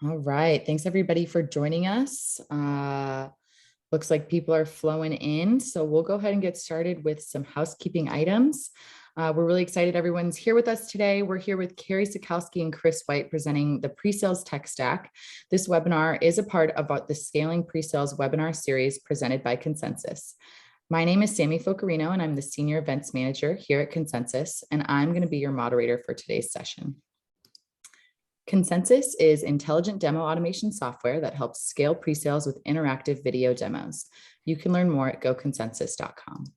All right. Thanks everybody for joining us. Looks like people are flowing in. So we'll go ahead and get started with some housekeeping items. We're really excited everyone's here with us today. We're here with Kerry, Sokalsky, and Chris White presenting the Presales Tech Stack. This webinar is a part of the Scaling Presales webinar series presented by Consensus. My name is Sammy Focarino, and I'm the Senior Events Manager here at Consensus, and I'm going to be your moderator for today's session. Consensus is intelligent demo automation software that helps scale presales with interactive video demos. You can learn more at goconsensus.com.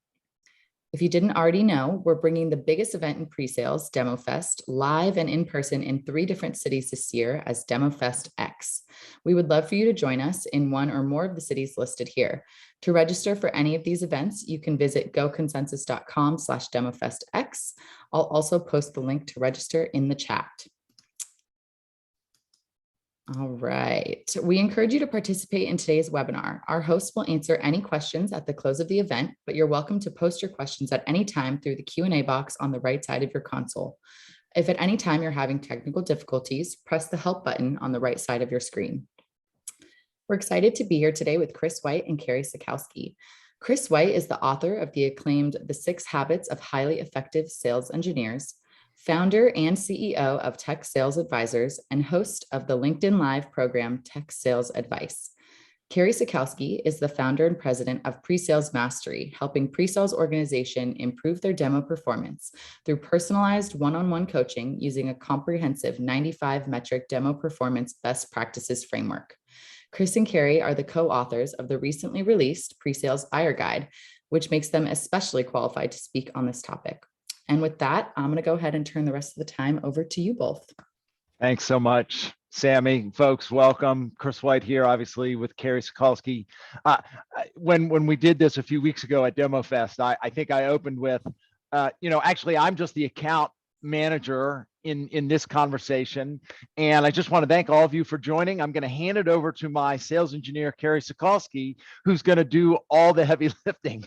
If you didn't already know, we're bringing the biggest event in presales, DemoFest, live and in person in 3 different cities this year as DemoFest X. We would love for you to join us in one or more of the cities listed here. To register for any of these events, you can visit goconsensus.com/DemoFestX. I'll also post the link to register in the chat. All right. We encourage you to participate in today's webinar. Our hosts will answer any questions at the close of the event, but you're welcome to post your questions at any time through the Q&A box on the right side of your console. If at any time you're having technical difficulties, press the help button on the right side of your screen. We're excited to be here today with Chris White and Kerry Sokalsky. Chris White is the author of the acclaimed The 6 Habits of Highly Effective Sales Engineers, founder and CEO of Tech Sales Advisors, and host of the LinkedIn Live program, Tech Sales Advice. Kerry Sokalsky is the founder and president of Presales Mastery, helping presales organizations improve their demo performance through personalized one-on-one coaching using a comprehensive 95-metric demo performance best practices framework. Chris and Kerry are the co-authors of the recently released Presales Buyer Guide, which makes them especially qualified to speak on this topic. And with that, I'm going to go ahead and turn the rest of the time over to you both. Thanks so much, Sammy. Folks, welcome. Chris White here, obviously, with Kerry Sokalsky. When we did this a few weeks ago at DemoFest, I think I opened with, actually, I'm just the account manager in this conversation. And I just want to thank all of you for joining. I'm going to hand it over to my sales engineer, Kerry Sokalsky, who's going to do all the heavy lifting.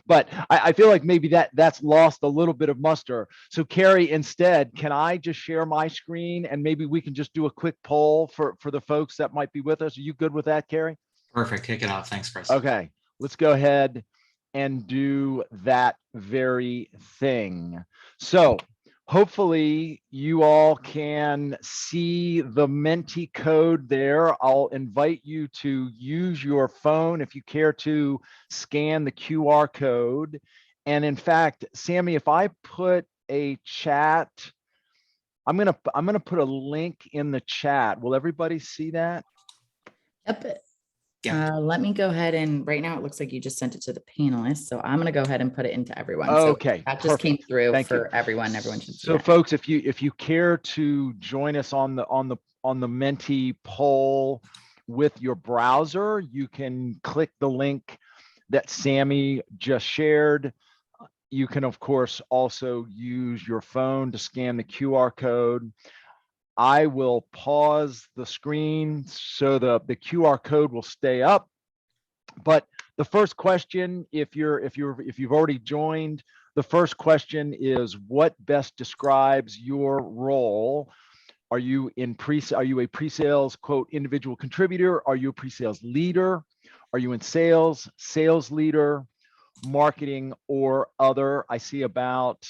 But I feel like maybe that's lost a little bit of muster. So Kerry, instead, can I just share my screen and maybe we can just do a quick poll for the folks that might be with us? Are you good with that, Kerry? Perfect. Kick it off. Thanks, Chris. Okay, let's go ahead and do that very thing. So hopefully you all can see the Menti code there. I'll invite you to use your phone if you care to scan the QR code. And in fact, Sammy, if I put a chat, I'm gonna put a link in the chat. Will everybody see that? Yep. Yeah. Let me go ahead and right now it looks like you just sent it to the panelists. So I'm going to go ahead and put it into everyone. Okay, so that just came through Thank for you. everyone. Everyone should see So that. folks, if you care to join us on the Menti poll with your browser, you can click the link that Sammy just shared. You can, of course, also use your phone to scan the QR code. I will pause the screen so the QR code will stay up. But the first question, if you've already joined, the first question is, what best describes your role? Are you a pre-sales quote individual contributor? Are you a pre-sales leader? Are you in sales leader, marketing, or other? I see about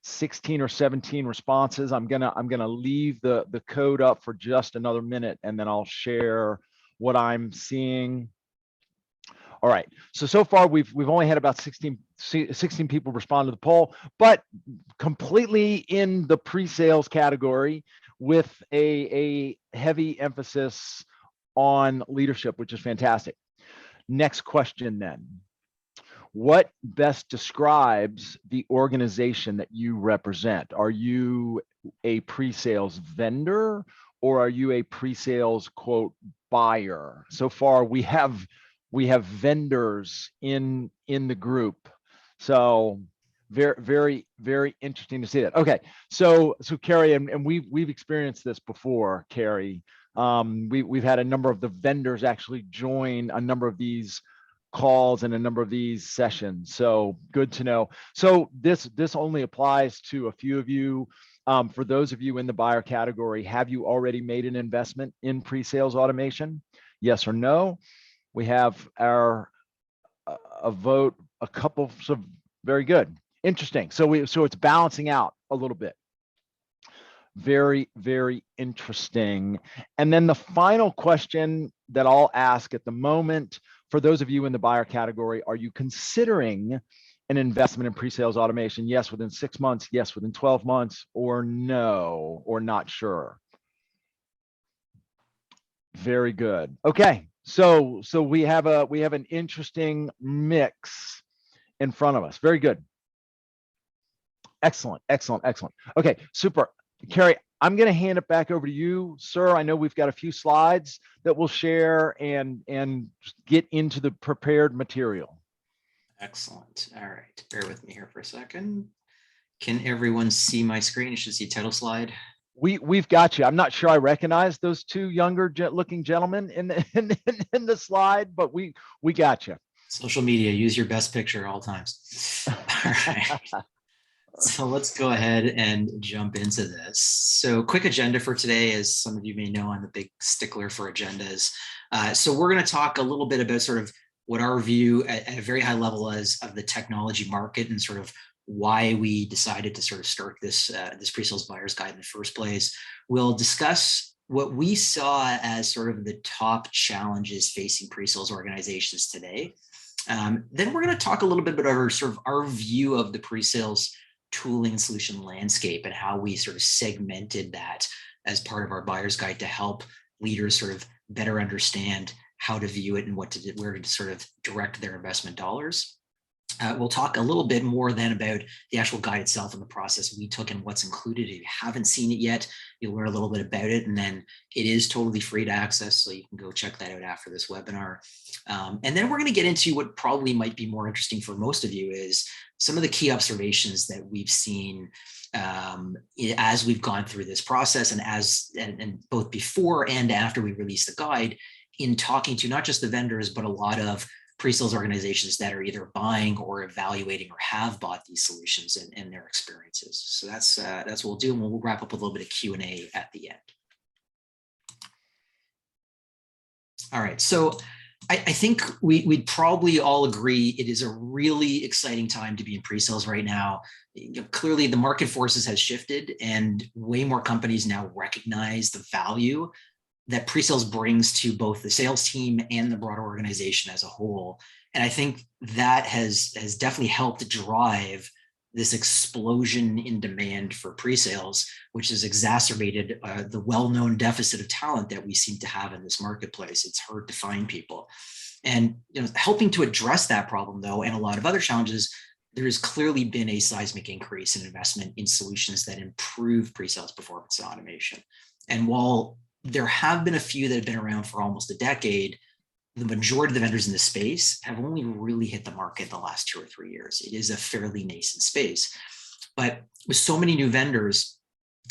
16 or 17 responses. I'm gonna leave the code up for just another minute, and then I'll share what I'm seeing. All right. So far we've only had about 16 people respond to the poll, but completely in the pre-sales category with a heavy emphasis on leadership, which is fantastic. Next question then. What best describes the organization that you represent? Are you a pre-sales vendor or are you a pre-sales quote buyer? So far we have vendors in the group. So very interesting to see that. Okay, so Kerry, and we've experienced this before, Kerry. We've had a number of the vendors actually join a number of these calls and a number of these sessions. So good to know. So this only applies to a few of you. For those of you in the buyer category, have you already made an investment in pre-sales automation? Yes or no? We have our a vote, a couple, so very good. Interesting. So it's balancing out a little bit. Very, very interesting. And then the final question that I'll ask at the moment, for those of you in the buyer category, are you considering an investment in pre-sales automation? Yes, within 6 months, yes, within 12 months, or no, or not sure. Very good. Okay, so we have an interesting mix in front of us. Very good. Excellent, excellent, excellent. Okay, super. Kerry, I'm going to hand it back over to you, sir. I know we've got a few slides that we'll share and get into the prepared material. Excellent. All right. Bear with me here for a second. Can everyone see my screen? You should see title slide. We've got you. I'm not sure I recognize those two younger looking gentlemen in the slide, but we got you. Social media, use your best picture at all times. All right. So let's go ahead and jump into this. So quick agenda for today, as some of you may know, I'm a big stickler for agendas. So we're going to talk a little bit about sort of what our view at a very high level is of the technology market and sort of why we decided to sort of start this Presales Buyers Guide in the first place. We'll discuss what we saw as sort of the top challenges facing pre-sales organizations today. Then we're going to talk a little bit about our view of the pre-sales tooling and solution landscape and how we sort of segmented that as part of our buyer's guide to help leaders sort of better understand how to view it and where to sort of direct their investment dollars. We'll talk a little bit more then about the actual guide itself and the process we took and what's included. If you haven't seen it yet, you'll learn a little bit about it. And then it is totally free to access, so you can go check that out after this webinar. And then we're going to get into what probably might be more interesting for most of you is some of the key observations that we've seen as we've gone through this process and both before and after we release the guide in talking to not just the vendors, but a lot of pre-sales organizations that are either buying or evaluating or have bought these solutions and their experiences. So that's what we'll do, and we'll wrap up with a little bit of Q&A at the end. All right, so I think we'd probably all agree it is a really exciting time to be in pre-sales right now. Clearly, the market forces has shifted, and way more companies now recognize the value that pre-sales brings to both the sales team and the broader organization as a whole. And I think that has definitely helped drive this explosion in demand for pre-sales, which has exacerbated the well-known deficit of talent that we seem to have in this marketplace. It's hard to find people. And helping to address that problem, though, and a lot of other challenges, there has clearly been a seismic increase in investment in solutions that improve pre-sales performance and automation. And while there have been a few that have been around for almost a decade, the majority of the vendors in this space have only really hit the market the last 2 or 3 years. It is a fairly nascent space. But with so many new vendors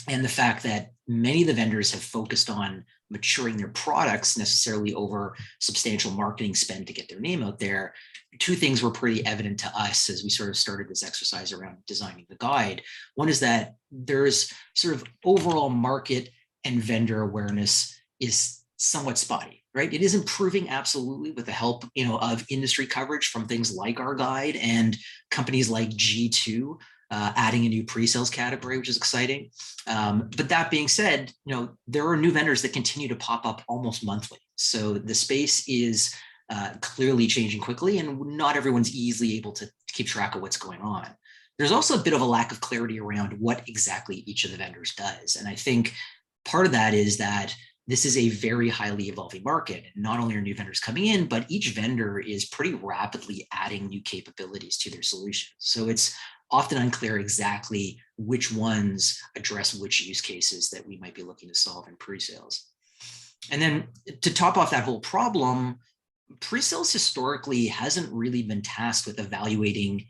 and the fact that many of the vendors have focused on maturing their products necessarily over substantial marketing spend to get their name out there, two things were pretty evident to us as we sort of started this exercise around designing the guide. One is that there's sort of overall market and vendor awareness is somewhat spotty, right? It is improving absolutely with the help, of industry coverage from things like our guide and companies like G2 adding a new pre-sales category, which is exciting. But that being said, there are new vendors that continue to pop up almost monthly. So the space is clearly changing quickly, and not everyone's easily able to keep track of what's going on. There's also a bit of a lack of clarity around what exactly each of the vendors does. And I think part of that is that this is a very highly evolving market. Not only are new vendors coming in, but each vendor is pretty rapidly adding new capabilities to their solution. So it's often unclear exactly which ones address which use cases that we might be looking to solve in pre-sales. And then to top off that whole problem, pre-sales historically hasn't really been tasked with evaluating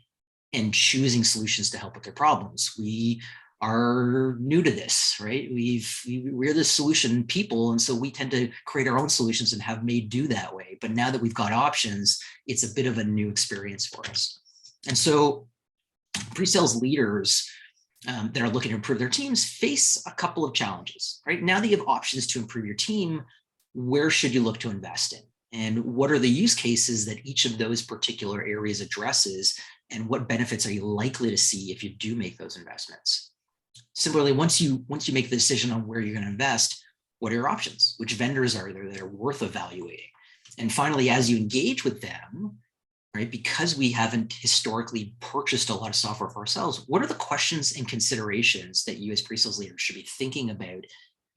and choosing solutions to help with their problems. We are new to this, right? We're the solution people, and so we tend to create our own solutions and have made do that way. But now that we've got options, it's a bit of a new experience for us. And so pre-sales leaders that are looking to improve their teams face a couple of challenges, right? Now that you have options to improve your team, where should you look to invest in? And what are the use cases that each of those particular areas addresses? And what benefits are you likely to see if you do make those investments? Similarly, once you make the decision on where you're going to invest, what are your options? Which vendors are there that are worth evaluating? And finally, as you engage with them, right, because we haven't historically purchased a lot of software for ourselves, what are the questions and considerations that you as pre-sales leaders should be thinking about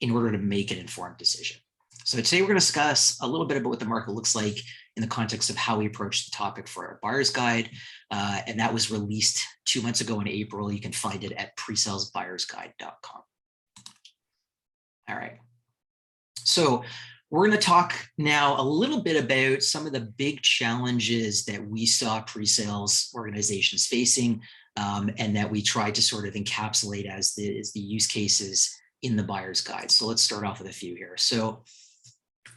in order to make an informed decision? So today we're going to discuss a little bit about what the market looks like in the context of how we approach the topic for our buyer's guide. And that was released 2 months ago in April. You can find it at presalesbuyersguide.com. All right. So we're going to talk now a little bit about some of the big challenges that we saw pre-sales organizations facing, and that we tried to sort of encapsulate as the use cases in the buyer's guide. So let's start off with a few here. So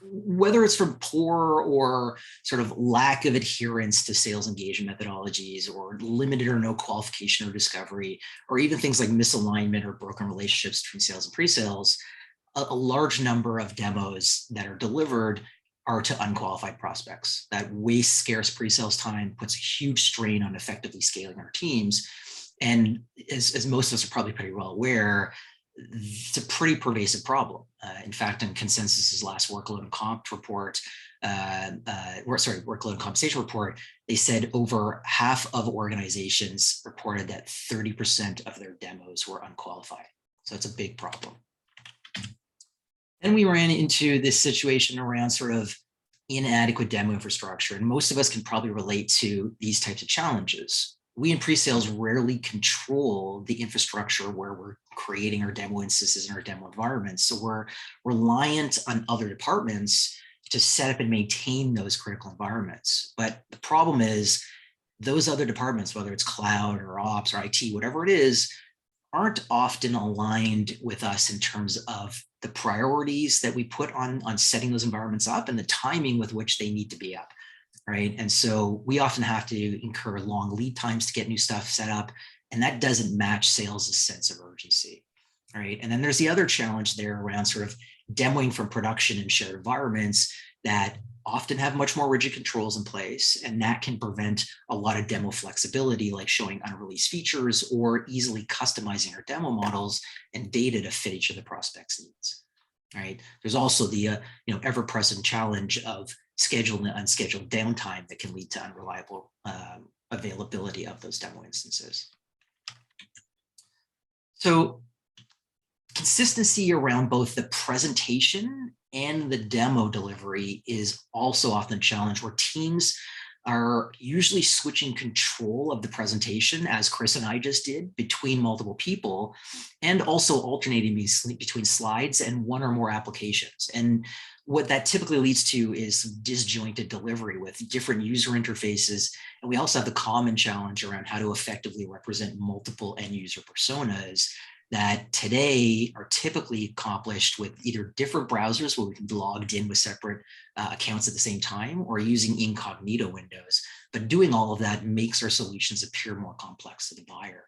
whether it's from poor or sort of lack of adherence to sales engagement methodologies, or limited or no qualification or discovery, or even things like misalignment or broken relationships between sales and pre-sales, a large number of demos that are delivered are to unqualified prospects. That wastes scarce pre-sales time, puts a huge strain on effectively scaling our teams. And as most of us are probably pretty well aware, it's a pretty pervasive problem. In fact, in Consensus's last workload and comp report, workload and compensation report, they said over half of organizations reported that 30% of their demos were unqualified. So it's a big problem. Then we ran into this situation around sort of inadequate demo infrastructure. And most of us can probably relate to these types of challenges. We in pre-sales rarely control the infrastructure where we're creating our demo instances and our demo environments. So we're reliant on other departments to set up and maintain those critical environments. But the problem is those other departments, whether it's cloud or ops or IT, whatever it is, aren't often aligned with us in terms of the priorities that we put on setting those environments up and the timing with which they need to be up. Right. And so we often have to incur long lead times to get new stuff set up, and that doesn't match sales' sense of urgency. Right. And then there's the other challenge there around sort of demoing from production and shared environments that often have much more rigid controls in place, and that can prevent a lot of demo flexibility, like showing unreleased features or easily customizing our demo models and data to fit each of the prospects' needs. Right. There's also the ever-present challenge of scheduled and unscheduled downtime that can lead to unreliable availability of those demo instances. So consistency around both the presentation and the demo delivery is also often a challenge, where teams are usually switching control of the presentation, as Chris and I just did, between multiple people, and also alternating between slides and one or more applications. And what that typically leads to is disjointed delivery with different user interfaces. And we also have the common challenge around how to effectively represent multiple end user personas that today are typically accomplished with either different browsers where we can be logged in with separate accounts at the same time, or using incognito windows. But doing all of that makes our solutions appear more complex to the buyer.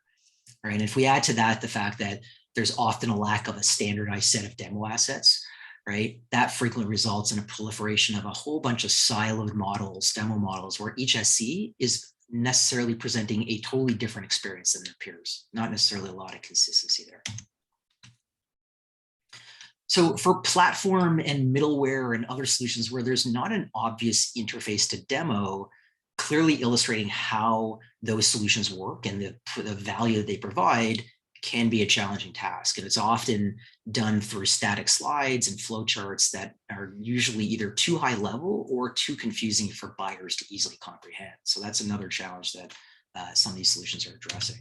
Right? And if we add to that the fact that there's often a lack of a standardized set of demo assets, right, that frequently results in a proliferation of a whole bunch of siloed models, demo models, where each SC is necessarily presenting a totally different experience than their peers, not necessarily a lot of consistency there. So for platform and middleware and other solutions where there's not an obvious interface to demo, clearly illustrating how those solutions work and the value that they provide can be a challenging task. And it's often done through static slides and flowcharts that are usually either too high level or too confusing for buyers to easily comprehend. So that's another challenge that some of these solutions are addressing.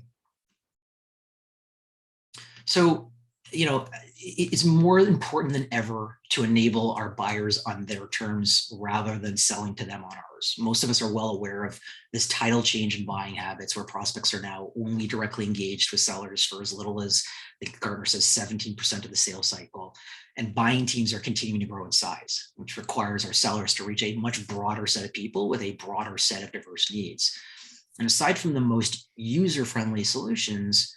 So, it's more important than ever to enable our buyers on their terms rather than selling to them on ours. Most of us are well aware of this tidal change in buying habits, where prospects are now only directly engaged with sellers for as little as, I think Gartner says, 17% of the sales cycle. And buying teams are continuing to grow in size, which requires our sellers to reach a much broader set of people with a broader set of diverse needs. And aside from the most user-friendly solutions,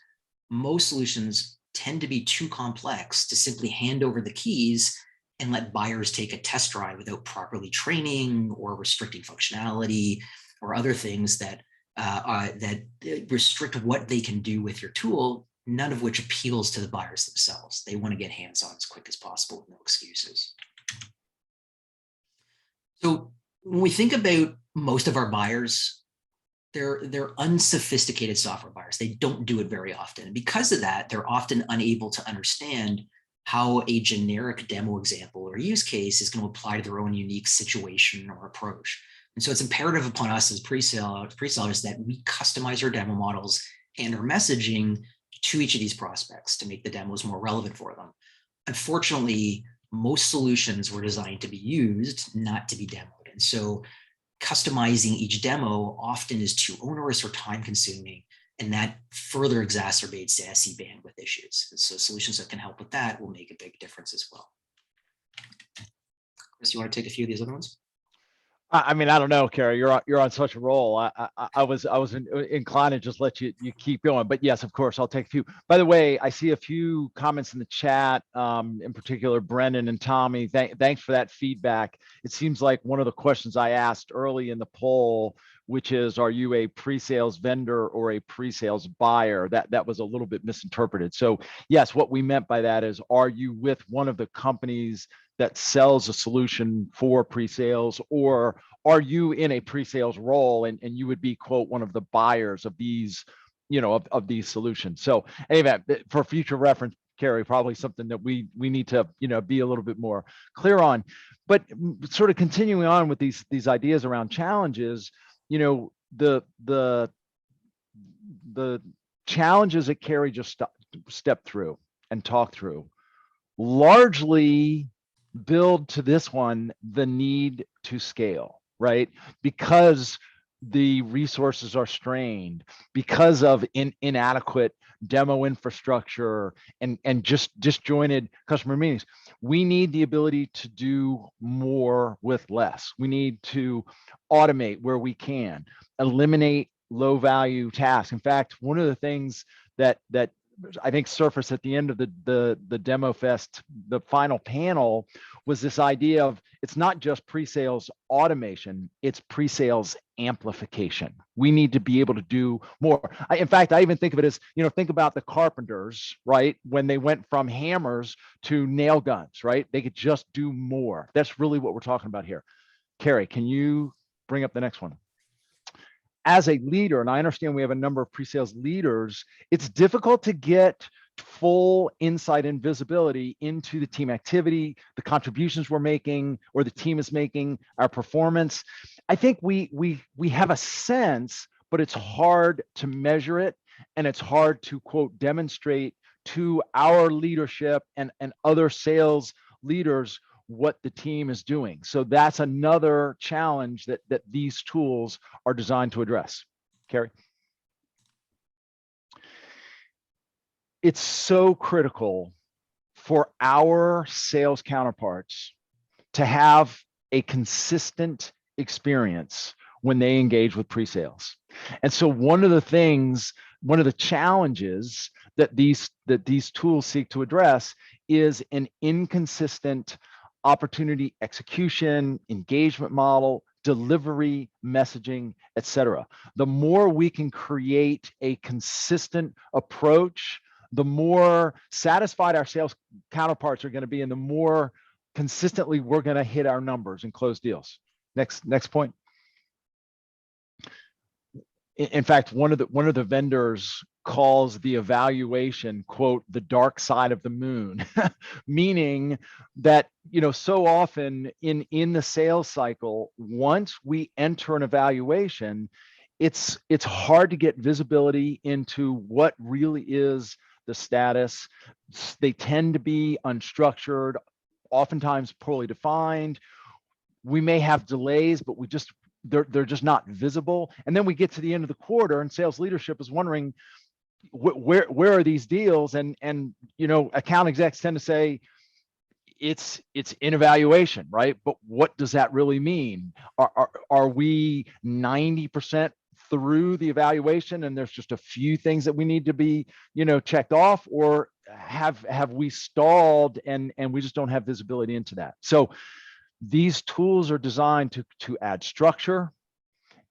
most solutions tend to be too complex to simply hand over the keys and let buyers take a test drive without properly training or restricting functionality or other things that restrict what they can do with your tool, none of which appeals to the buyers themselves. They want to get hands-on as quick as possible with no excuses. So when we think about most of our buyers, they're unsophisticated software buyers. They don't do it very often. And because of that, they're often unable to understand how a generic demo example or use case is going to apply to their own unique situation or approach. And so it's imperative upon us as pre-sellers that we customize our demo models and our messaging to each of these prospects to make the demos more relevant for them. Unfortunately, most solutions were designed to be used, not to be demoed. And so customizing each demo often is too onerous or time consuming, and that further exacerbates the SE bandwidth issues. And so solutions that can help with that will make a big difference as well. Chris, you want to take a few of these other ones? I mean, I don't know, Kerry, you're on such a roll. I was inclined to just let you keep going, but yes, of course, I'll take a few. By the way, I see a few comments in the chat, in particular, Brendan and Tommy. Thanks for that feedback. It seems like one of the questions I asked early in the poll, which is, are you a pre-sales vendor or a pre-sales buyer? That was a little bit misinterpreted. So yes, what we meant by that is, are you with one of the companies that sells a solution for pre-sales, or are you in a pre-sales role and you would be, quote, one of the buyers of these, of these solutions? So anyway, for future reference, Kerry, probably something that we need to, be a little bit more clear on. But sort of continuing on with these ideas around challenges, the challenges that Kerry just stepped through and talked through largely build to this one the need to scale, right? Because the resources are strained, because of inadequate demo infrastructure and just disjointed customer meetings. We need the ability to do more with less. We need to automate where we can, eliminate low value tasks. In fact, one of the things that I think surfaced at the end of the demo fest, the final panel, was this idea of, it's not just pre-sales automation, it's pre-sales amplification. We need to be able to do more. In fact, I even think of it as, think about the carpenters, right? When they went from hammers to nail guns, right? They could just do more. That's really what we're talking about here. Kerry, can you bring up the next one? As a leader, and I understand we have a number of pre-sales leaders, it's difficult to get full insight and visibility into the team activity, the contributions we're making or the team is making, our performance. I think we have a sense, but it's hard to measure it, and it's hard to, quote, demonstrate to our leadership and other sales leaders what the team is doing. So that's another challenge that these tools are designed to address. Kerry? It's so critical for our sales counterparts to have a consistent experience when they engage with pre-sales. And so one of the challenges that these tools seek to address is an inconsistent opportunity execution, engagement model, delivery, messaging, etc. The more we can create a consistent approach, the more satisfied our sales counterparts are going to be, and the more consistently we're going to hit our numbers and close deals. Next point. In fact, one of the vendors calls the evaluation, quote, the dark side of the moon, meaning that, so often in the sales cycle, once we enter an evaluation, it's hard to get visibility into what really is the status. They tend to be unstructured, oftentimes poorly defined. We may have delays, but they're just not visible. And then we get to the end of the quarter and sales leadership is wondering, where are these deals? And account execs tend to say it's in evaluation, right? But what does that really mean? Are we 90% through the evaluation and there's just a few things that we need to be, checked off, or have we stalled and we just don't have visibility into that? So these tools are designed to add structure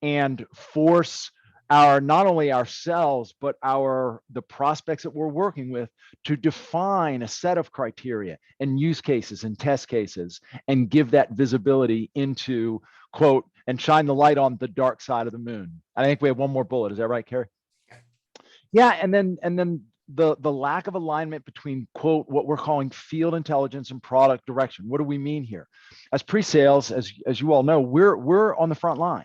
and force not only ourselves, but the prospects that we're working with to define a set of criteria and use cases and test cases and give that visibility into, quote, and shine the light on the dark side of the moon. I think we have one more bullet. Is that right, Kerry? Yeah, and then the lack of alignment between, quote, what we're calling field intelligence and product direction. What do we mean here? As pre-sales, as you all know, we're on the front line.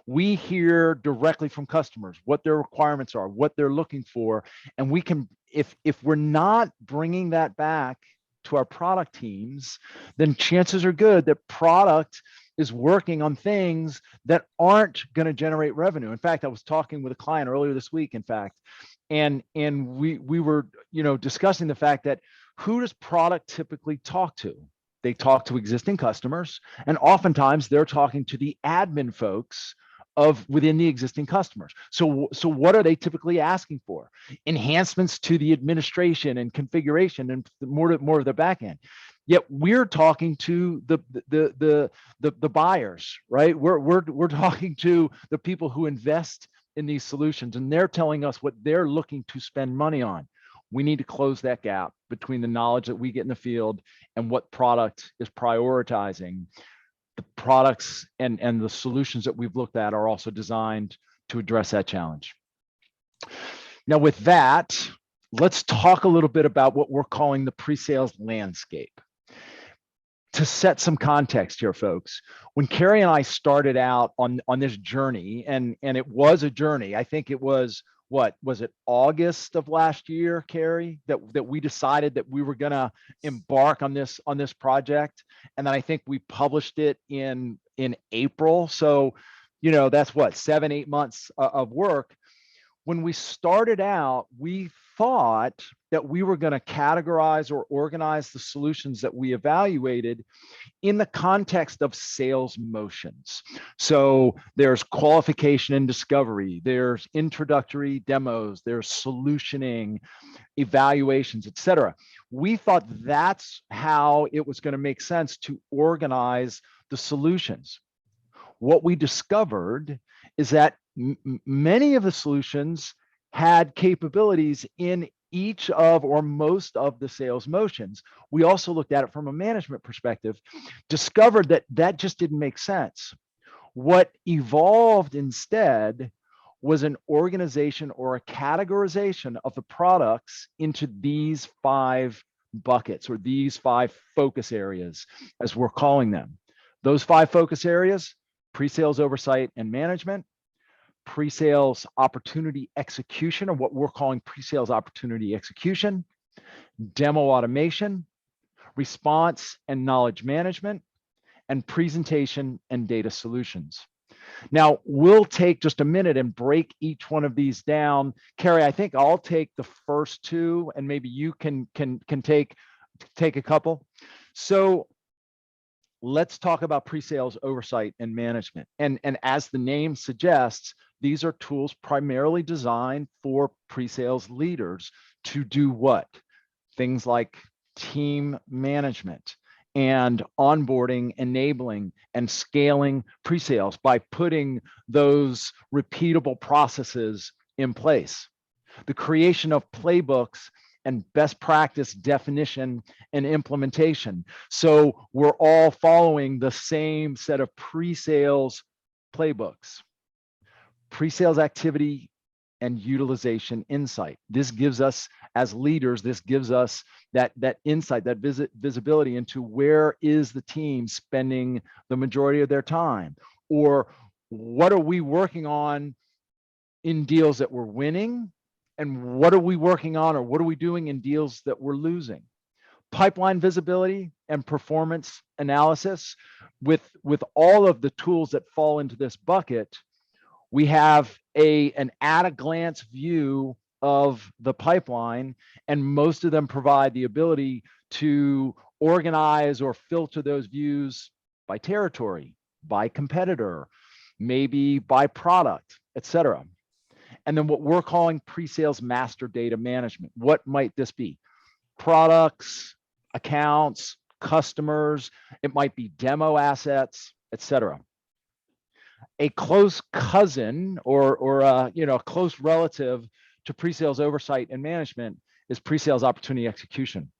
We hear directly from customers what their requirements are, what they're looking for, and we can, if we're not bringing that back to our product teams, then chances are good that product is working on things that aren't going to generate revenue. In fact, I was talking with a client earlier this week, in fact, and we were, discussing the fact that who does product typically talk to? They talk to existing customers, and oftentimes they're talking to the admin folks within the existing customers. So what are they typically asking for? Enhancements to the administration and configuration and more of the back end. Yet we're talking to the buyers, right? We're talking to the people who invest in these solutions, and they're telling us what they're looking to spend money on. We need to close that gap between the knowledge that we get in the field and what product is prioritizing. The products and the solutions that we've looked at are also designed to address that challenge. Now, with that, let's talk a little bit about what we're calling the pre-sales landscape. To set some context here, folks, when Kerry and I started out on this journey, and it was a journey, I think it was, what was it, August of last year, Kerry, that we decided that we were going to embark on this project, and then I think we published it in April. So, that's what, 7-8 months of work. When we started out, we thought that we were going to categorize or organize the solutions that we evaluated in the context of sales motions. So there's qualification and discovery, there's introductory demos, there's solutioning, evaluations, etc. We thought that's how it was going to make sense to organize the solutions. What we discovered is that many of the solutions had capabilities in each of or most of the sales motions. We also looked at it from a management perspective, discovered that just didn't make sense. What evolved instead was an organization or a categorization of the products into these 5 buckets, or these 5 focus areas, as we're calling them. Those 5 focus areas: pre-sales oversight and management, pre-sales opportunity execution, or what we're calling pre-sales opportunity execution, demo automation, response and knowledge management, and presentation and data solutions. Now, we'll take just a minute and break each one of these down. Kerry, I think I'll take the first 2, and maybe you can take a couple. So let's talk about pre-sales oversight and management. And as the name suggests, these are tools primarily designed for pre-sales leaders to do what? Things like team management and onboarding, enabling, and scaling pre-sales by putting those repeatable processes in place. The creation of playbooks and best practice definition and implementation. So we're all following the same set of pre-sales playbooks. Pre-sales activity and utilization insight. This gives us, as leaders, this gives us that insight, that visibility into where is the team spending the majority of their time, or what are we working on in deals that we're winning, and what are we working on, or what are we doing in deals that we're losing. Pipeline visibility and performance analysis. With all of the tools that fall into this bucket, we have an at-a-glance view of the pipeline, and most of them provide the ability to organize or filter those views by territory, by competitor, maybe by product, etc. And then what we're calling pre-sales master data management. What might this be? Products, accounts, customers, it might be demo assets, etc. A close cousin or a close relative to pre-sales oversight and management is pre-sales opportunity execution.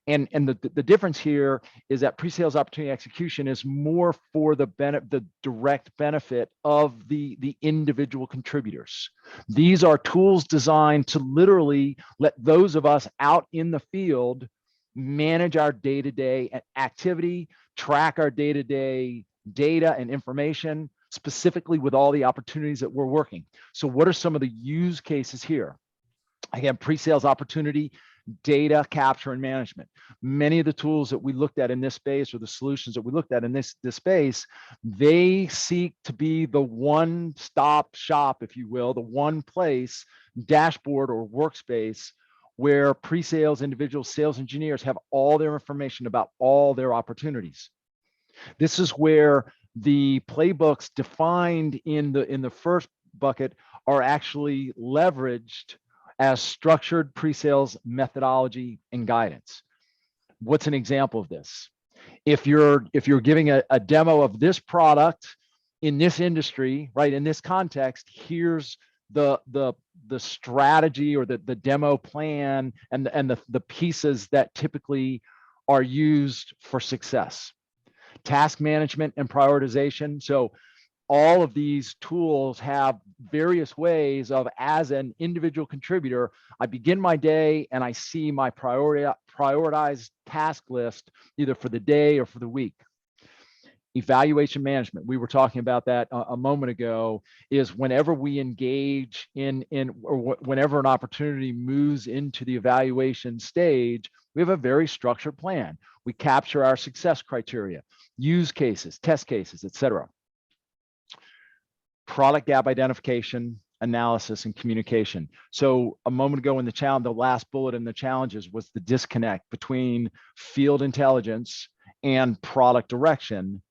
And the difference here is that pre-sales opportunity execution is more for the direct benefit of the individual contributors. These are tools designed to literally let those of us out in the field manage our day-to-day activity, track our day-to-day data and information, specifically with all the opportunities that we're working. So what are some of the use cases here? Again, pre-sales opportunity, data capture and management. Many of the tools that we looked at in this space, or the solutions that we looked at in this space, they seek to be the one-stop shop, if you will, the one place, dashboard or workspace, where pre-sales individuals, sales engineers have all their information about all their opportunities. This is where the playbooks defined in the first bucket are actually leveraged as structured pre-sales methodology and guidance. What's an example of this? If you're giving a demo of this product in this industry, right, in this context, here's the strategy or the demo plan and the pieces that typically are used for success. Task management and prioritization. So all of these tools have various ways of, as an individual contributor, I begin my day and I see my prioritized task list either for the day or for the week. Evaluation management, we were talking about that a moment ago, is whenever we engage or whenever an opportunity moves into the evaluation stage, we have a very structured plan. We capture our success criteria, use cases, test cases, etc. Product gap identification, analysis, and communication. So a moment ago in the last bullet in the challenges was the disconnect between field intelligence and product direction.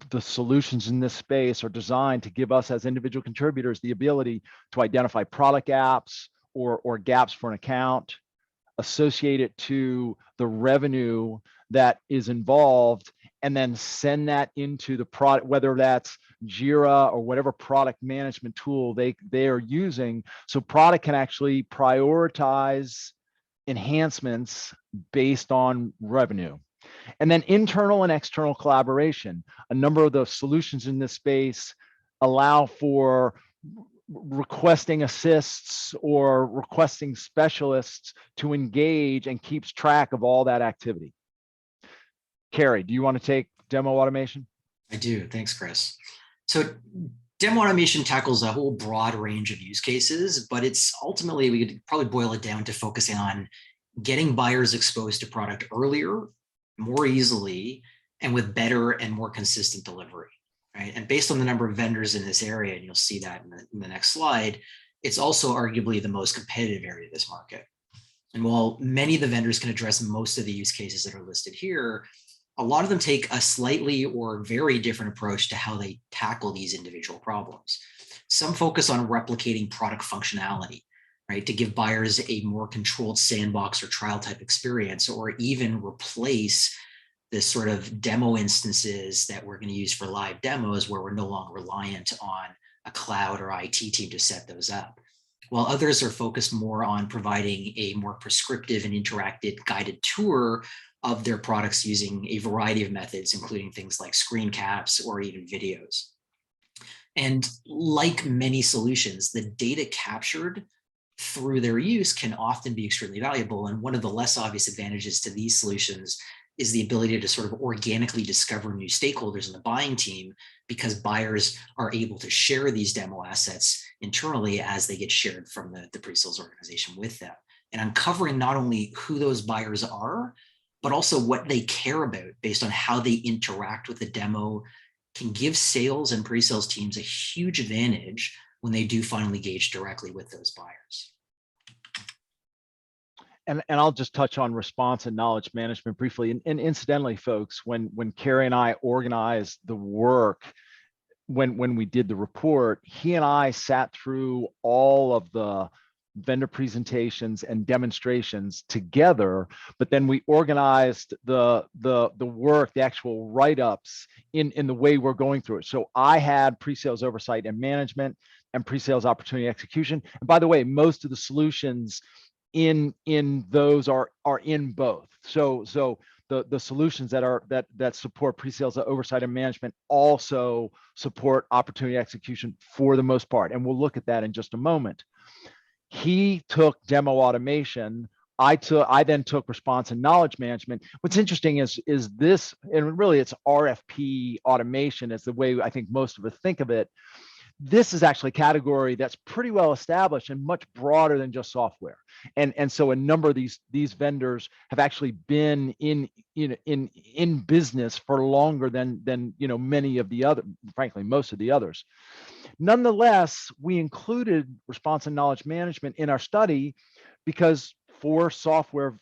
The solutions in this space are designed to give us as individual contributors the ability to identify product gaps or gaps for an account, associate it to the revenue that is involved, and then send that into the product, whether that's Jira or whatever product management tool they are using. So product can actually prioritize enhancements based on revenue. And then internal and external collaboration. A number of the solutions in this space allow for requesting assists or requesting specialists to engage and keeps track of all that activity. Kerry, do you want to take demo automation? I do. Thanks, Chris. So demo automation tackles a whole broad range of use cases, but it's ultimately, we could probably boil it down to focusing on getting buyers exposed to product earlier, more easily, and with better and more consistent delivery, right? And based on the number of vendors in this area, and you'll see that in the next slide, it's also arguably the most competitive area of this market. And while many of the vendors can address most of the use cases that are listed here, a lot of them take a slightly or very different approach to how they tackle these individual problems. Some focus on replicating product functionality, right, to give buyers a more controlled sandbox or trial type experience, or even replace this sort of demo instances that we're going to use for live demos where we're no longer reliant on a cloud or IT team to set those up. While others are focused more on providing a more prescriptive and interactive guided tour of their products using a variety of methods, including things like screen caps or even videos. And like many solutions, the data captured through their use can often be extremely valuable. And one of the less obvious advantages to these solutions is the ability to sort of organically discover new stakeholders in the buying team, because buyers are able to share these demo assets internally as they get shared from the pre-sales organization with them. And uncovering not only who those buyers are, but also what they care about based on how they interact with the demo can give sales and pre-sales teams a huge advantage when they do finally engage directly with those buyers. And I'll just touch on response and knowledge management briefly. And incidentally, folks, when Kerry and I organized the work, when we did the report, he and I sat through all of the vendor presentations and demonstrations together, but then we organized the work, the actual write-ups in the way we're going through it. So I had pre-sales oversight and management and pre-sales opportunity execution. And by the way, most of the solutions in those are in both. So the solutions that support pre-sales oversight and management also support opportunity execution for the most part. And we'll look at that in just a moment. He took demo automation. I then took response and knowledge management. What's interesting is this, and really it's RFP automation is the way I think most of us think of it. This is actually a category that's pretty well established and much broader than just software. And so a number of these vendors have actually been in business for longer than many of the other, frankly, most of the others. Nonetheless, we included response and knowledge management in our study because for software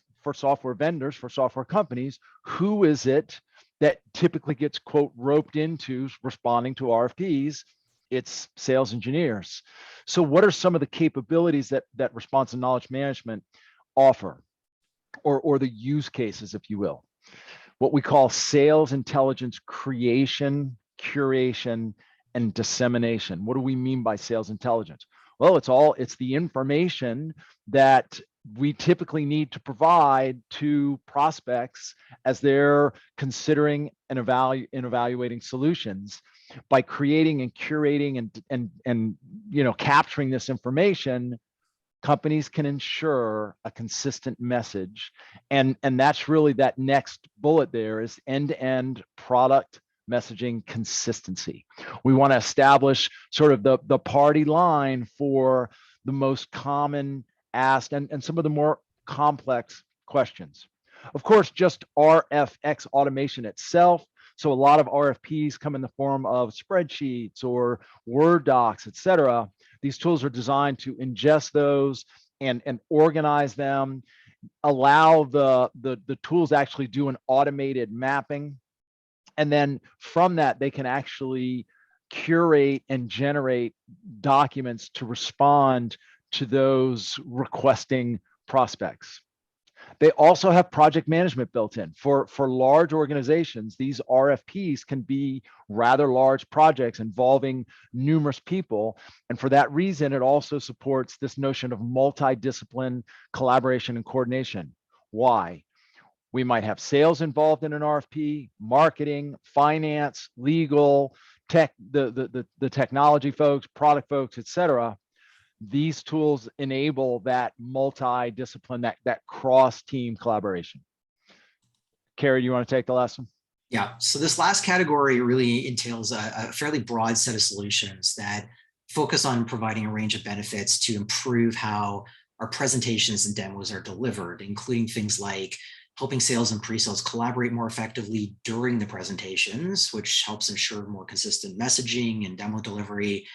vendors, for software companies, who is it that typically gets, quote, roped into responding to RFPs? It's sales engineers. So what are some of the capabilities that response and knowledge management offer, or the use cases, if you will? What we call sales intelligence creation, curation, and dissemination. What do we mean by sales intelligence? Well, it's the information that we typically need to provide to prospects as they're considering and evaluating solutions. By creating and curating and capturing this information, companies can ensure a consistent message. And that's really that next bullet there is end-to-end product messaging consistency. We want to establish sort of the party line for the most common asked and some of the more complex questions. Of course, just RFX automation itself. So a lot of RFPs come in the form of spreadsheets or Word docs, et cetera. These tools are designed to ingest those and organize them, allow the tools to actually do an automated mapping. And then from that, they can actually curate and generate documents to respond to those requesting prospects. They also have project management built in. For large organizations, these RFPs can be rather large projects involving numerous people. And for that reason, it also supports this notion of multidiscipline collaboration and coordination. Why? We might have sales involved in an RFP, marketing, finance, legal, tech, the technology folks, product folks, et cetera. These tools enable that multi-discipline, that cross-team collaboration. Kerry, you want to take the last one? Yeah, so this last category really entails a fairly broad set of solutions that focus on providing a range of benefits to improve how our presentations and demos are delivered, including things like helping sales and pre-sales collaborate more effectively during the presentations, which helps ensure more consistent messaging and demo delivery,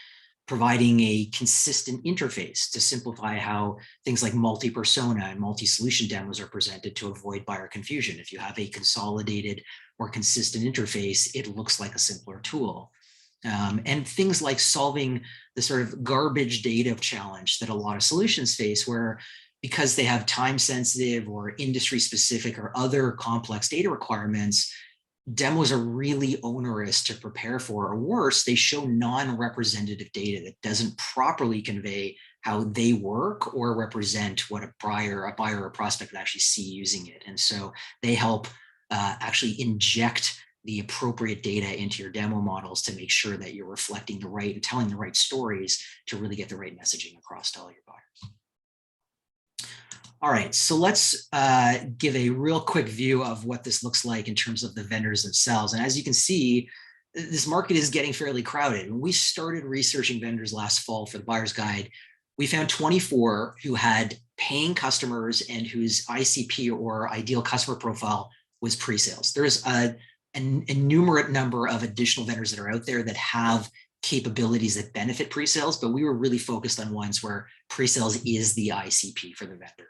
providing a consistent interface to simplify how things like multi-persona and multi-solution demos are presented to avoid buyer confusion. If you have a consolidated or consistent interface, it looks like a simpler tool. And things like solving the sort of garbage data challenge that a lot of solutions face, where because they have time-sensitive or industry-specific or other complex data requirements, demos are really onerous to prepare for, or worse, they show non-representative data that doesn't properly convey how they work or represent what a buyer or prospect would actually see using it. And so they help actually inject the appropriate data into your demo models to make sure that you're reflecting the right and telling the right stories to really get the right messaging across to all your buyers. All right, so let's give a real quick view of what this looks like in terms of the vendors themselves. And as you can see, this market is getting fairly crowded. When we started researching vendors last fall for the Buyer's Guide, we found 24 who had paying customers and whose ICP or ideal customer profile was pre-sales. There's an innumerate number of additional vendors that are out there that have capabilities that benefit pre-sales, but we were really focused on ones where pre-sales is the ICP for the vendor.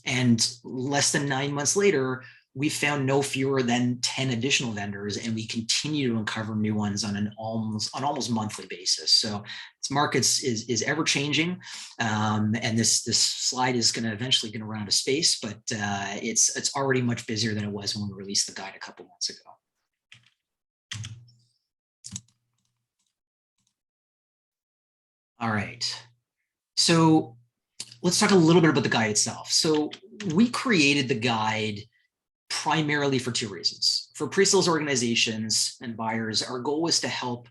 And less than 9 months later, we found no fewer than 10 additional vendors, and we continue to uncover new ones on an almost monthly basis. So this market is ever changing, and this slide is going to eventually going to run out of space, but it's already much busier than it was when we released the guide a couple months ago. All right, so let's talk a little bit about the guide itself. So we created the guide primarily for two reasons. For pre-sales organizations and buyers, our goal was to help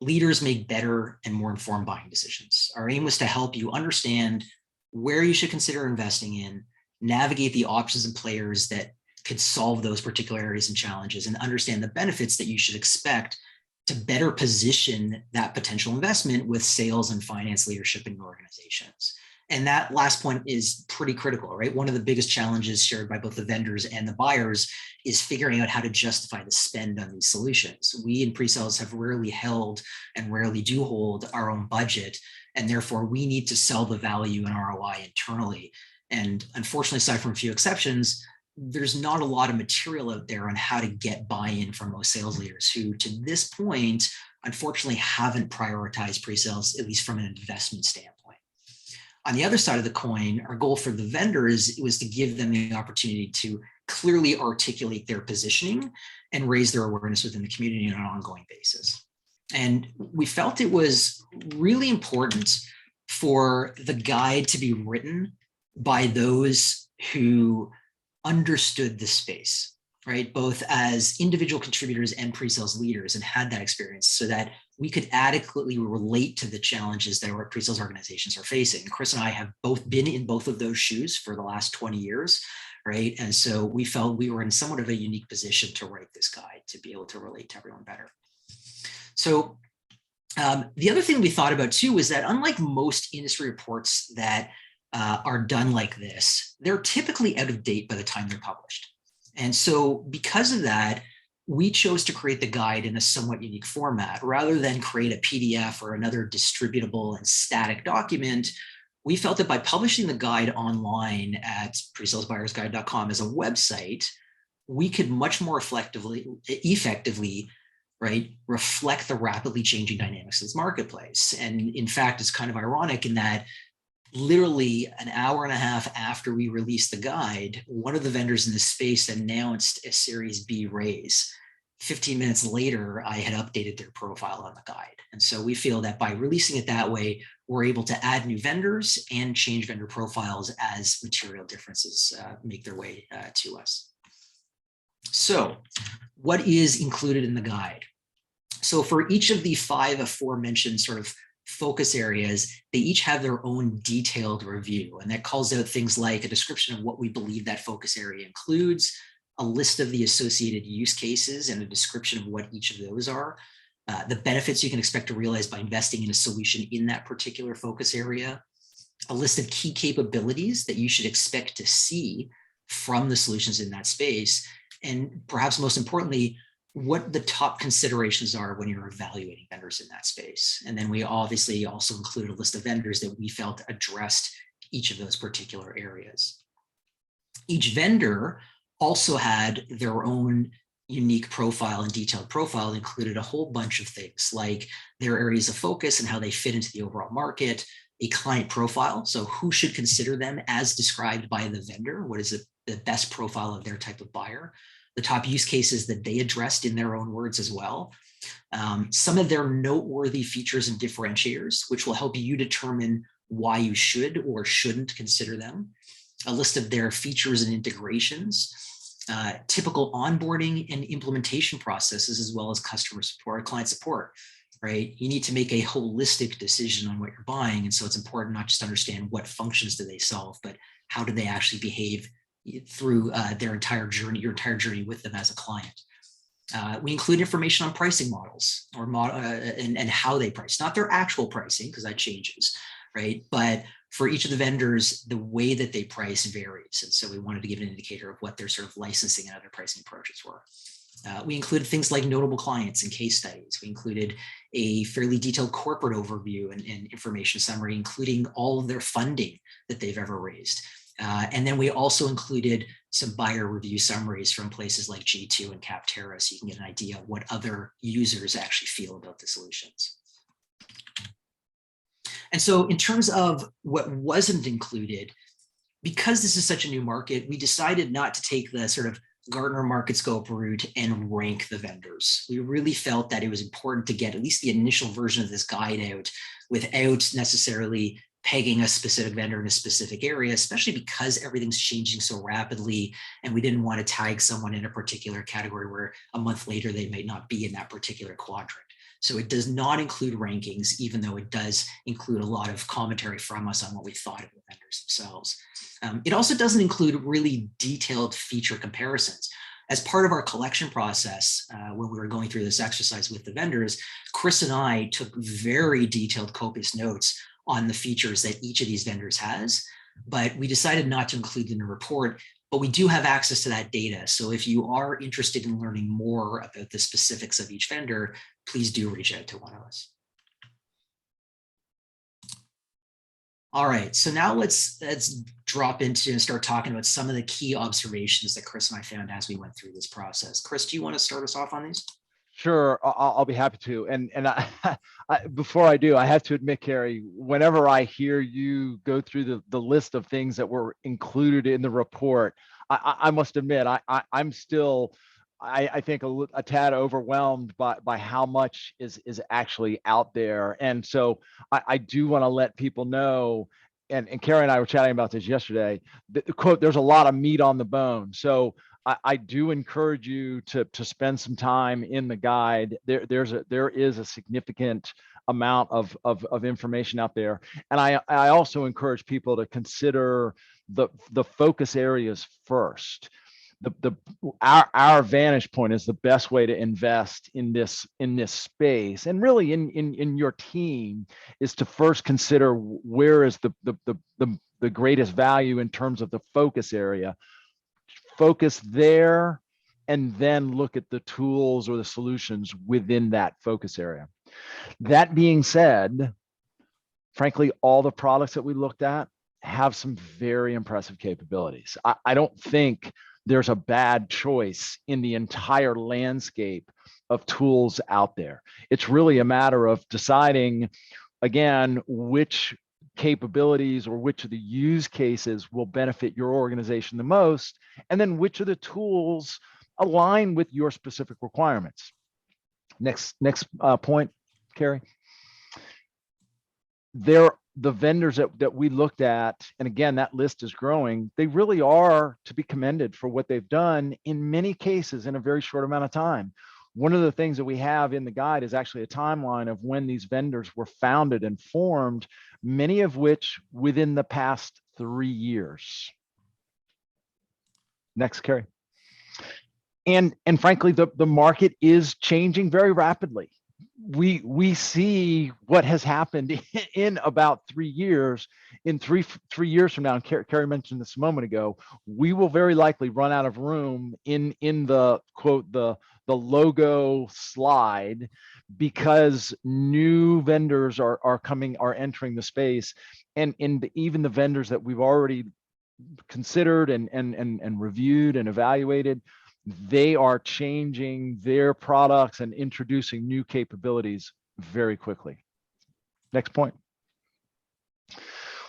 leaders make better and more informed buying decisions. Our aim was to help you understand where you should consider investing in, navigate the options and players that could solve those particular areas and challenges, and understand the benefits that you should expect to better position that potential investment with sales and finance leadership in your organizations. And that last point is pretty critical, right? One of the biggest challenges shared by both the vendors and the buyers is figuring out how to justify the spend on these solutions. We in pre-sales have rarely held and rarely do hold our own budget, and therefore we need to sell the value and ROI internally. And unfortunately, aside from a few exceptions, there's not a lot of material out there on how to get buy-in from most sales leaders who, to this point, unfortunately haven't prioritized pre-sales, at least from an investment standpoint. On the other side of the coin, our goal for the vendors was to give them the opportunity to clearly articulate their positioning and raise their awareness within the community on an ongoing basis. And we felt it was really important for the guide to be written by those who understood the space, right? Both as individual contributors and pre-sales leaders, and had that experience so that we could adequately relate to the challenges that our pre-sales organizations are facing. Chris and I have both been in both of those shoes for the last 20 years, right? And so we felt we were in somewhat of a unique position to write this guide to be able to relate to everyone better. So the other thing we thought about too was that unlike most industry reports that are done like this, they're typically out of date by the time they're published. And so because of that, we chose to create the guide in a somewhat unique format. Rather than create a PDF or another distributable and static document, we felt that by publishing the guide online at presalesbuyersguide.com as a website, we could much more effectively, right, reflect the rapidly changing dynamics of this marketplace. And in fact, it's kind of ironic in that literally an hour and a half after we released the guide, one of the vendors in this space announced a Series B raise. 15 minutes later, I had updated their profile on the guide. And so we feel that by releasing it that way, we're able to add new vendors and change vendor profiles as material differences make their way to us. So what is included in the guide? So for each of the 5 aforementioned sort of focus areas, they each have their own detailed review, and that calls out things like a description of what we believe that focus area includes, a list of the associated use cases and a description of what each of those are, the benefits you can expect to realize by investing in a solution in that particular focus area, a list of key capabilities that you should expect to see from the solutions in that space, and perhaps most importantly, what the top considerations are when you're evaluating vendors in that space. And then we obviously also include a list of vendors that we felt addressed each of those particular areas. Each vendor also had their own unique profile and detailed profile, included a whole bunch of things like their areas of focus and how they fit into the overall market, a client profile, so who should consider them as described by the vendor, what is the best profile of their type of buyer, the top use cases that they addressed in their own words as well, some of their noteworthy features and differentiators, which will help you determine why you should or shouldn't consider them, a list of their features and integrations, typical onboarding and implementation processes, as well as customer support, client support, right? You need to make a holistic decision on what you're buying. And so it's important not just to understand what functions do they solve, but how do they actually behave through their entire journey, your entire journey with them as a client. We include information on pricing models or and how they price, not their actual pricing, because that changes, right? But for each of the vendors, the way that they price varies. And so we wanted to give an indicator of what their sort of licensing and other pricing approaches were. We included things like notable clients and case studies. We included a fairly detailed corporate overview and information summary, including all of their funding that they've ever raised. And then we also included some buyer review summaries from places like G2 and Capterra, so you can get an idea of what other users actually feel about the solutions. And so in terms of what wasn't included, because this is such a new market, we decided not to take the sort of Gartner market scope route and rank the vendors. We really felt that it was important to get at least the initial version of this guide out without necessarily pegging a specific vendor in a specific area, especially because everything's changing so rapidly, and we didn't want to tag someone in a particular category where a month later they might not be in that particular quadrant. So it does not include rankings, even though it does include a lot of commentary from us on what we thought of the vendors themselves. It also doesn't include really detailed feature comparisons. As part of our collection process, when we were going through this exercise with the vendors, Chris and I took very detailed, copious notes on the features that each of these vendors has, but we decided not to include them in the report. But we do have access to that data. So if you are interested in learning more about the specifics of each vendor, please do reach out to one of us. All right, so now let's drop into and start talking about some of the key observations that Chris and I found as we went through this process. Chris, do you want to start us off on these? Sure, I'll be happy to. And before I do, I have to admit, Kerry, whenever I hear you go through the list of things that were included in the report, I must admit, I'm still, I think a tad overwhelmed by how much is actually out there. And so I do want to let people know, and Kerry and I were chatting about this yesterday, quote, there's a lot of meat on the bone. So I do encourage you to spend some time in the guide. There is a significant amount of information out there, and I also encourage people to consider the focus areas first. Our vantage point is the best way to invest in this space, and really in your team, is to first consider where is the greatest value in terms of the focus area. Focus there, and then look at the tools or the solutions within that focus area. That being said, frankly, all the products that we looked at have some very impressive capabilities. I don't think there's a bad choice in the entire landscape of tools out there. It's really a matter of deciding, again, which capabilities or which of the use cases will benefit your organization the most, and then which of the tools align with your specific requirements. Next point, Kerry. The vendors that we looked at, and again, that list is growing, they really are to be commended for what they've done in many cases in a very short amount of time. One of the things that we have in the guide is actually a timeline of when these vendors were founded and formed, many of which within the past 3 years. Next, Kerry. And frankly, the market is changing very rapidly. We see what has happened in about 3 years. In three years from now, and Kerry mentioned this a moment ago, we will very likely run out of room in the quote the logo slide, because new vendors are entering the space, and even the vendors that we've already considered and reviewed and evaluated, they are changing their products and introducing new capabilities very quickly. Next point.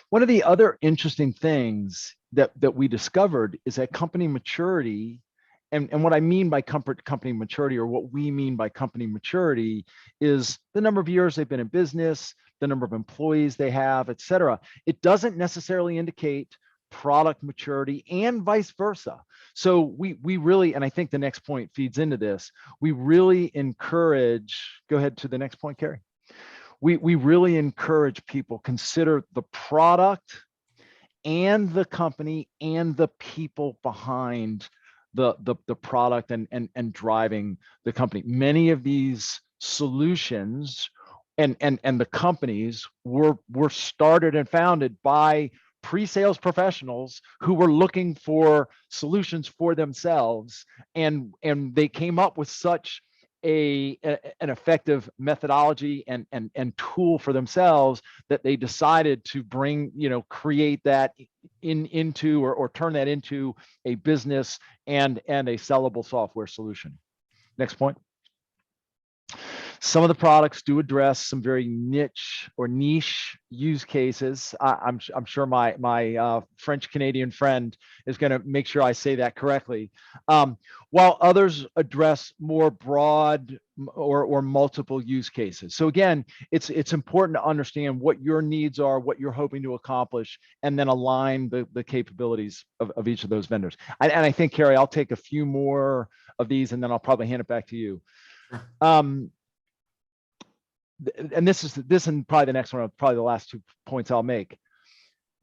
One of the other interesting things that we discovered is that company maturity, and what I mean by company maturity, or what we mean by company maturity, is the number of years they've been in business, the number of employees they have, et cetera. It doesn't necessarily indicate product maturity, and vice versa. So we really, and I think the next point feeds into this, we really encourage, go ahead to the next point, Kerry. We really encourage people consider the product and the company and the people behind the product and driving the company. Many of these solutions and the companies were started and founded by pre-sales professionals who were looking for solutions for themselves, and they came up with such an effective methodology and tool for themselves that they decided to bring, create that into or turn that into a business and a sellable software solution. Next point. Some of the products do address some very niche use cases. I'm sure my French Canadian friend is going to make sure I say that correctly. While others address more broad or multiple use cases. So again, it's important to understand what your needs are, what you're hoping to accomplish, and then align the capabilities of each of those vendors. And I think, Kerry, I'll take a few more of these, and then I'll probably hand it back to you. Sure. And this and probably the next one, probably the last 2 points I'll make.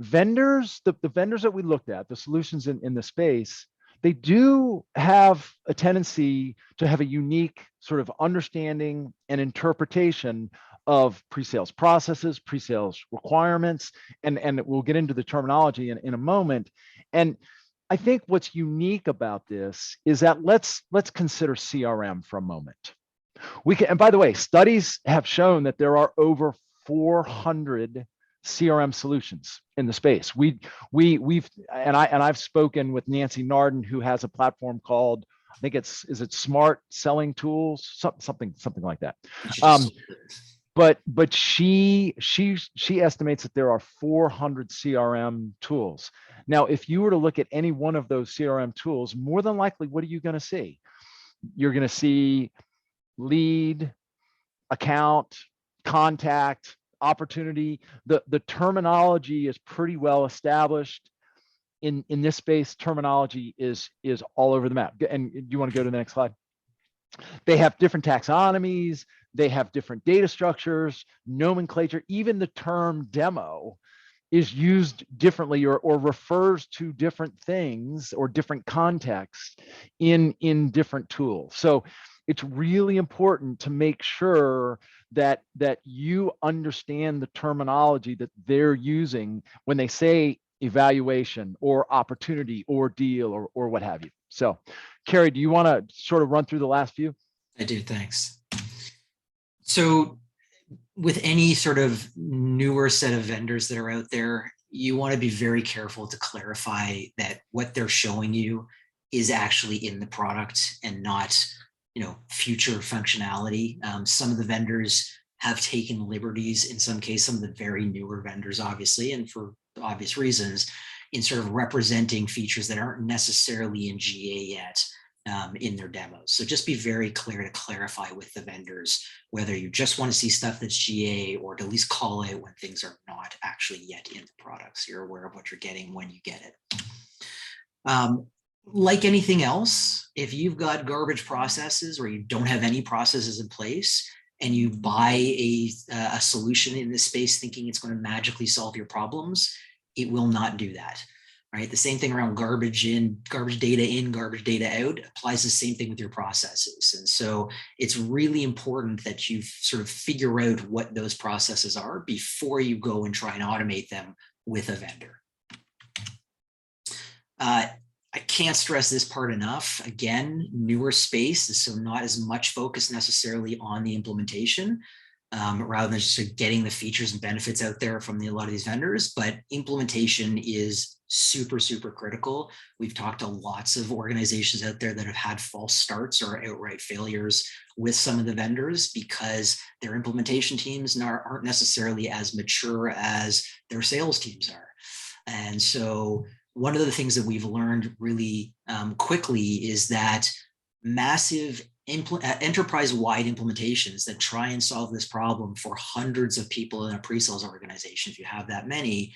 Vendors, the vendors that we looked at, the solutions in the space, they do have a tendency to have a unique sort of understanding and interpretation of pre-sales processes, pre-sales requirements, and we'll get into the terminology in a moment. And I think what's unique about this is that let's consider CRM for a moment. And by the way, studies have shown that there are over 400 CRM solutions in the space. I've spoken with Nancy Narden, who has a platform called, I think is it Smart Selling Tools, something like that. But she estimates that there are 400 CRM tools. Now, if you were to look at any one of those CRM tools, more than likely, what are you going to see? You're going to see lead, account, contact, opportunity. The terminology is pretty well established. In this space, terminology is all over the map. And you want to go to the next slide? They have different taxonomies, they have different data structures, nomenclature. Even the term demo is used differently or refers to different things or different contexts in different tools. So it's really important to make sure that you understand the terminology that they're using when they say evaluation or opportunity or deal or what have you. So, Kerry, do you want to sort of run through the last few? I do, thanks. So with any sort of newer set of vendors that are out there, you want to be very careful to clarify that what they're showing you is actually in the product and not future functionality. Some of the vendors have taken liberties, in some cases, some of the very newer vendors, obviously, and for obvious reasons, in sort of representing features that aren't necessarily in GA yet in their demos. So just be very clear to clarify with the vendors whether you just want to see stuff that's GA or to at least call it when things are not actually yet in the products. You're aware of what you're getting when you get it. Like anything else, if you've got garbage processes or you don't have any processes in place and you buy a solution in this space thinking it's going to magically solve your problems, it will not do that, right? The same thing around garbage data in, garbage data out applies the same thing with your processes. And so it's really important that you sort of figure out what those processes are before you go and try and automate them with a vendor. I can't stress this part enough. Again, newer space, so not as much focus necessarily on the implementation, rather than just sort of getting the features and benefits out there from a lot of these vendors. But implementation is super, super critical. We've talked to lots of organizations out there that have had false starts or outright failures with some of the vendors because their implementation teams aren't necessarily as mature as their sales teams are. And so one of the things that we've learned really quickly is that massive enterprise-wide implementations that try and solve this problem for hundreds of people in a pre-sales organization, if you have that many,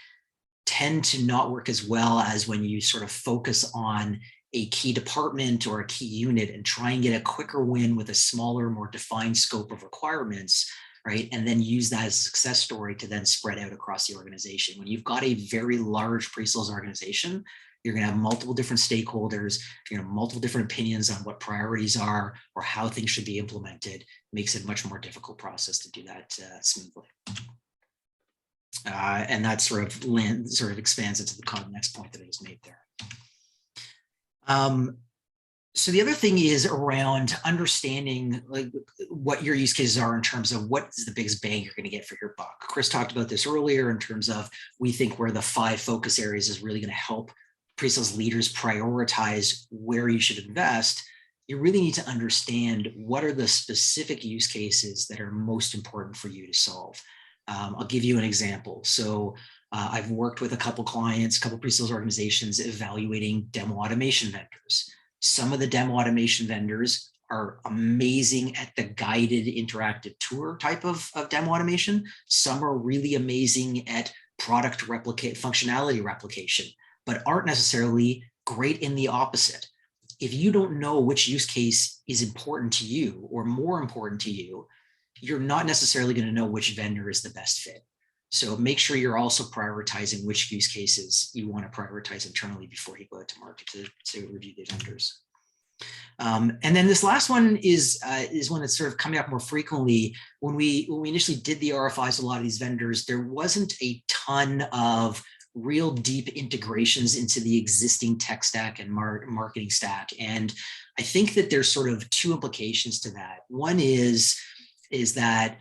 tend to not work as well as when you sort of focus on a key department or a key unit and try and get a quicker win with a smaller, more defined scope of requirements, right? And then use that as a success story to then spread out across the organization. When you've got a very large pre-sales organization, you're going to have multiple different stakeholders, you're going to have multiple different opinions on what priorities are or how things should be implemented. It makes it a much more difficult process to do that smoothly. And that sort of expands into the next point that I just made there. So the other thing is around understanding like what your use cases are in terms of what is the biggest bang you're going to get for your buck. Chris talked about this earlier in terms of we think where the 5 focus areas is really going to help pre-sales leaders prioritize where you should invest. You really need to understand what are the specific use cases that are most important for you to solve. I'll give you an example. So I've worked with a couple clients, a couple pre-sales organizations evaluating demo automation vendors. Some of the demo automation vendors are amazing at the guided interactive tour type of demo automation. Some are really amazing at product functionality replication, but aren't necessarily great in the opposite. If you don't know which use case is important to you or more important to you, you're not necessarily going to know which vendor is the best fit. So make sure you're also prioritizing which use cases you want to prioritize internally before you go out to market to review the vendors. And then this last one is one that's sort of coming up more frequently. When we initially did the RFIs, a lot of these vendors, there wasn't a ton of real deep integrations into the existing tech stack and marketing stack. And I think that there's sort of 2 implications to that. One is that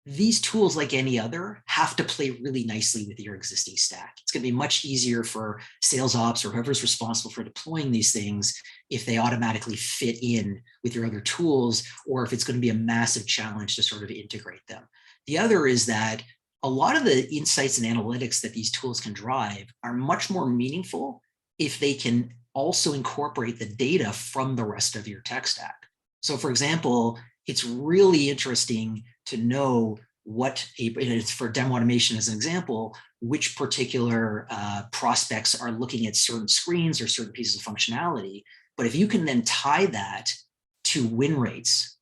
these tools, like any other, have to play really nicely with your existing stack. It's going to be much easier for sales ops or whoever's responsible for deploying these things if they automatically fit in with your other tools, or if it's going to be a massive challenge to sort of integrate them. The other is that a lot of the insights and analytics that these tools can drive are much more meaningful if they can also incorporate the data from the rest of your tech stack. So for example, it's really interesting to know it's for demo automation as an example, which particular prospects are looking at certain screens or certain pieces of functionality. But if you can then tie that to win rates,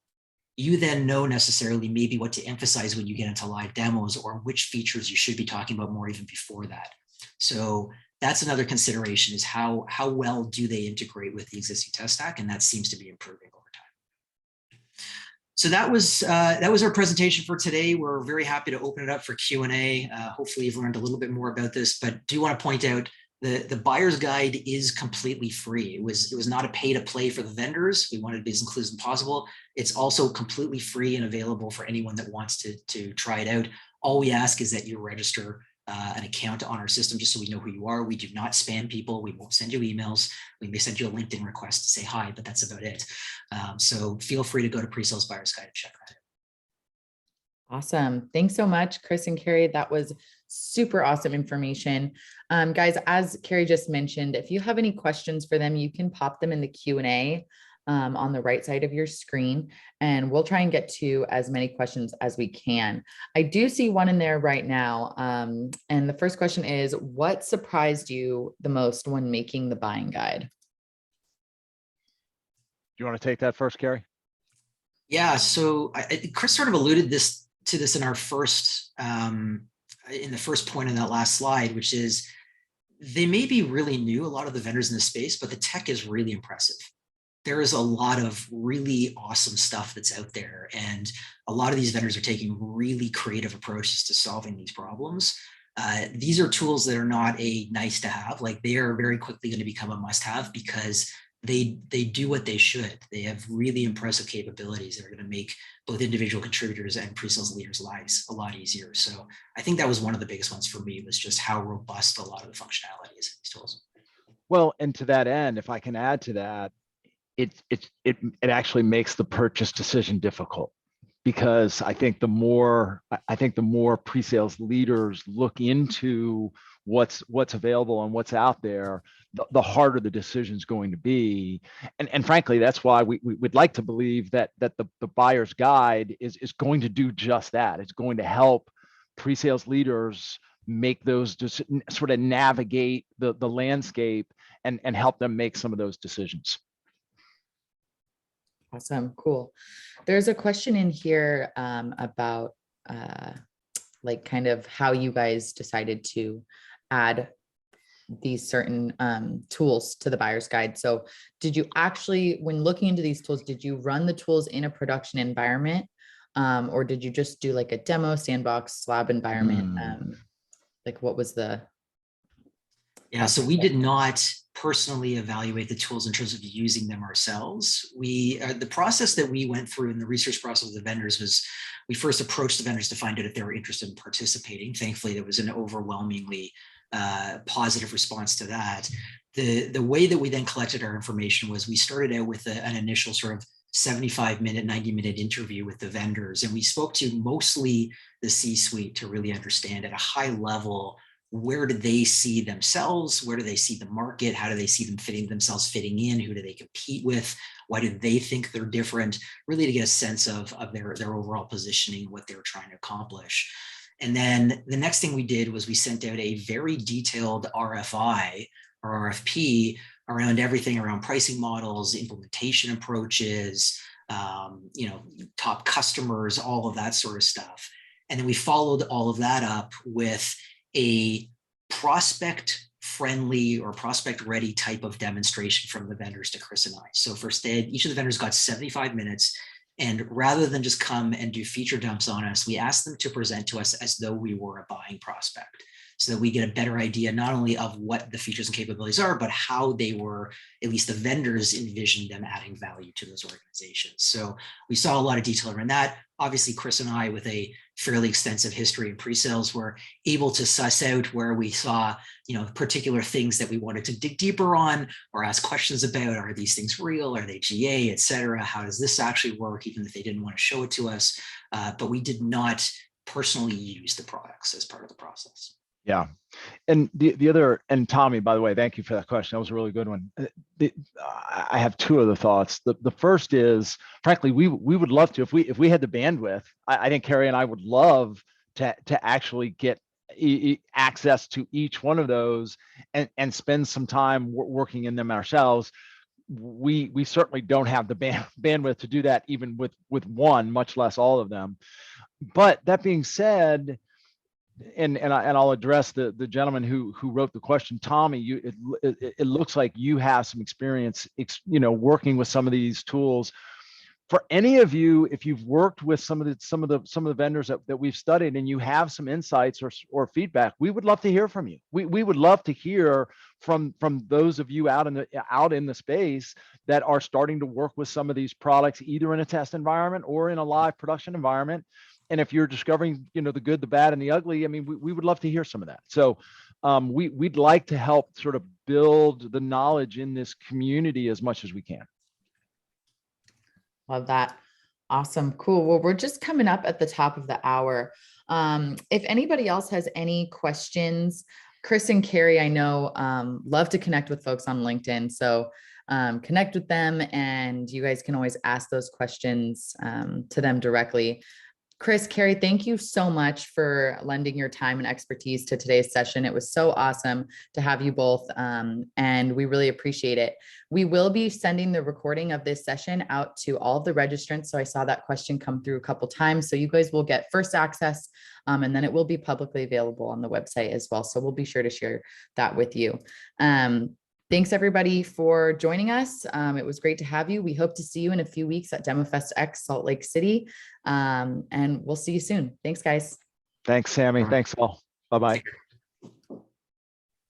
you then know necessarily maybe what to emphasize when you get into live demos or which features you should be talking about more even before that. So that's another consideration, is how well do they integrate with the existing tech stack, and that seems to be improving over time. So that was our presentation for today. We're very happy to open it up for Q&A. Hopefully you've learned a little bit more about this, but do want to point out the buyer's guide is completely free. It was not a pay to play for the vendors. We wanted to be as inclusive as possible. It's also completely free and available for anyone that wants to try it out. All we ask is that you register an account on our system just so we know who you are. We do not spam people. We won't send you emails. We may send you a LinkedIn request to say hi, but that's about it. So feel free to go to Presales Buyers Guide and check that out. Awesome. Thanks so much, Chris and Kerry. That was super awesome information. Guys, as Kerry just mentioned, if you have any questions for them, you can pop them in the Q&A on the right side of your screen, and we'll try and get to as many questions as we can. I do see one in there right now. And the first question is, what surprised you the most when making the buying guide? Do you want to take that first, Kerry? Yeah, so Chris sort of alluded to this in our first, in the first point in that last slide, which is they may be really new, a lot of the vendors in the space, but the tech is really impressive. There is a lot of really awesome stuff that's out there. And a lot of these vendors are taking really creative approaches to solving these problems. These are tools that are not a nice to have, like they are very quickly going to become a must have because they do what they should. They have really impressive capabilities that are going to make both individual contributors and pre-sales leaders' lives a lot easier. So I think that was one of the biggest ones for me, was just how robust a lot of the functionality is in these tools. Well, and to that end, if I can add to that, it actually makes the purchase decision difficult, because I think the more pre-sales leaders look into what's available and what's out there, the harder the decision is going to be. And frankly, that's why we would like to believe that the buyer's guide is going to do just that. It's going to help pre-sales leaders make those, just sort of navigate the landscape and help them make some of those decisions. Awesome. Cool. There's a question in here about like kind of how you guys decided to add these certain tools to the buyer's guide. So did you actually, when looking into these tools, did you run the tools in a production environment or did you just do like a demo sandbox lab environment? Like what was the... Yeah, so we did not personally evaluate the tools in terms of using them ourselves. The process that we went through in the research process with the vendors was we first approached the vendors to find out if they were interested in participating. Thankfully, there was an overwhelmingly positive response to that. The way that we then collected our information was we started out with an initial sort of 75-minute, 90-minute interview with the vendors, and we spoke to mostly the C-suite to really understand at a high level, where do they see themselves? Where do they see the market? How do they see themselves fitting in? Who do they compete with? Why do they think they're different? Really to get a sense of their overall positioning, what they were trying to accomplish. And then the next thing we did was we sent out a very detailed RFI or RFP around everything around pricing models, implementation approaches, top customers, all of that sort of stuff. And then we followed all of that up with a prospect friendly or prospect ready type of demonstration from the vendors to Chris and I. So first, each of the vendors got 75 minutes. And rather than just come and do feature dumps on us, we asked them to present to us as though we were a buying prospect, so that we get a better idea not only of what the features and capabilities are, but how they were, at least the vendors envisioned them adding value to those organizations. So we saw a lot of detail around that. Obviously, Chris and I, with a fairly extensive history in pre-sales, were able to suss out where we saw, particular things that we wanted to dig deeper on or ask questions about. Are these things real? Are they GA, et cetera? How does this actually work, even if they didn't want to show it to us? But we did not personally use the products as part of the process. Yeah. And the other, and Tommy, by the way, thank you for that question. That was a really good one. I have two other thoughts. The first is, frankly, we would love to, if we had the bandwidth, I think Kerry and I would love to actually get access to each one of those and spend some time working in them ourselves. We certainly don't have the bandwidth to do that, even with one, much less all of them. But that being said, and I'll address the gentleman who wrote the question, Tommy. It looks like you have some experience, working with some of these tools. For any of you, if you've worked with some of the vendors that we've studied, and you have some insights or feedback, we would love to hear from you. We would love to hear from those of you out in the space that are starting to work with some of these products, either in a test environment or in a live production environment. And if you're discovering, the good, the bad, and the ugly, we would love to hear some of that. So we'd like to help sort of build the knowledge in this community as much as we can. Love that. Awesome. Cool. Well, we're just coming up at the top of the hour. If anybody else has any questions, Chris and Kerry, I know, love to connect with folks on LinkedIn. So connect with them, and you guys can always ask those questions to them directly. Chris, Kerry, thank you so much for lending your time and expertise to today's session. It was so awesome to have you both, and we really appreciate it. We will be sending the recording of this session out to all of the registrants. So I saw that question come through a couple times. So you guys will get first access, and then it will be publicly available on the website as well. So we'll be sure to share that with you. Thanks everybody for joining us. It was great to have you. We hope to see you in a few weeks at DemoFest X Salt Lake City. And we'll see you soon. Thanks, guys. Thanks, Sammy. Thanks all. Bye-bye.